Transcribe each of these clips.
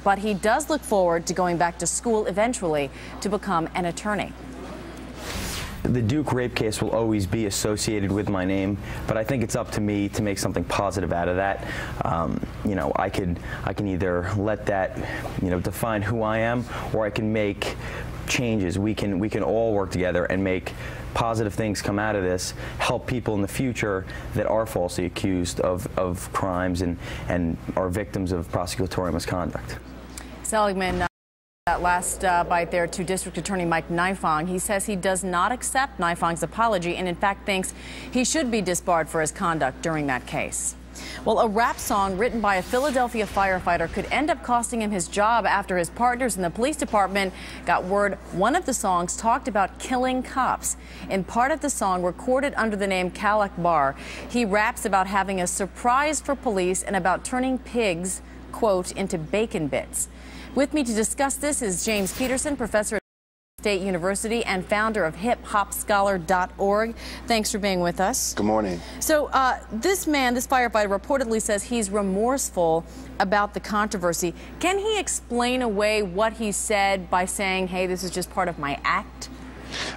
but he does look forward to going back to school eventually to become an attorney. The Duke rape case will always be associated with my name, but I think it's up to me to make something positive out of that. You know, I can either let that, you know, define who I am, or I can make changes. We can all work together and make positive things come out of this, help people in the future that are falsely accused of crimes and are victims of prosecutorial misconduct. Seligman, that last bite there to District Attorney Mike Nifong. He says he does not accept Nifong's apology and in fact thinks he should be disbarred for his conduct during that case. Well, a rap song written by a Philadelphia firefighter could end up costing him his job after his partners in the police department got word one of the songs talked about killing cops. In part of the song, recorded under the name Akbar, he raps about having a surprise for police and about turning pigs, quote, into bacon bits. With me to discuss this is James Peterson, professor at State University and founder of hiphopscholar.org. Thanks for being with us. Good morning. So this firefighter, reportedly says he's remorseful about the controversy. Can he explain away what he said by saying, hey, this is just part of my act?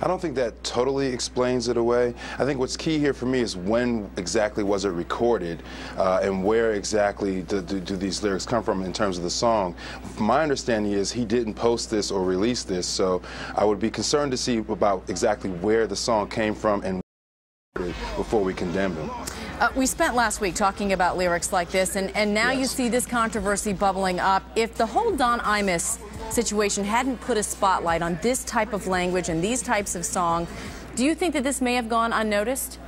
I don't think that totally explains it away. I think what's key here for me is when exactly was it recorded and where exactly do these lyrics come from in terms of the song. My understanding is he didn't post this or release this, so I would be concerned to see about exactly where the song came from and before we condemn him. We spent last week talking about lyrics like this, and now Yes. You see this controversy bubbling up. If the whole Don Imus situation hadn't put a spotlight on this type of language and these types of song, do you think that this may have gone unnoticed?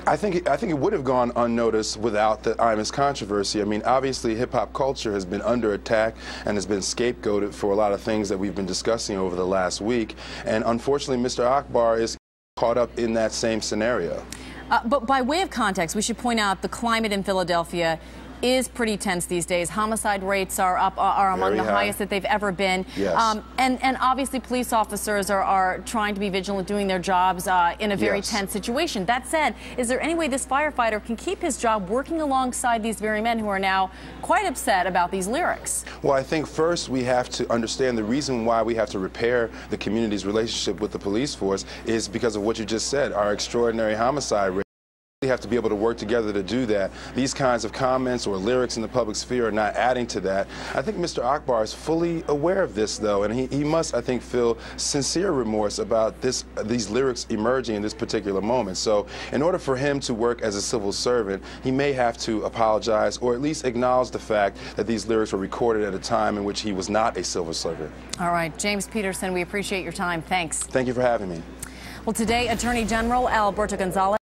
I think it would have gone unnoticed without the Imus controversy. I mean, obviously, hip-hop culture has been under attack and has been scapegoated for a lot of things that we've been discussing over the last week. And unfortunately, Mr. Akbar is caught up in that same scenario. But by way of context, we should point out the climate in Philadelphia is pretty tense these days. Homicide rates are among the highest that they've ever been. Yes. And obviously police officers are trying to be vigilant, doing their jobs in a very Yes. tense situation. That said, is there any way this firefighter can keep his job working alongside these very men who are now quite upset about these lyrics? Well, I think first we have to understand the reason why we have to repair the community's relationship with the police force is because of what you just said, our extraordinary homicide rate. We have to be able to work together to do that. These kinds of comments or lyrics in the public sphere are not adding to that. I think Mr. Akbar is fully aware of this, though, and he must, I think, feel sincere remorse about these lyrics emerging in this particular moment. So in order for him to work as a civil servant, he may have to apologize or at least acknowledge the fact that these lyrics were recorded at a time in which he was not a civil servant. All right, James Peterson, we appreciate your time. Thanks. Thank you for having me. Well, today, Attorney General Alberto Gonzalez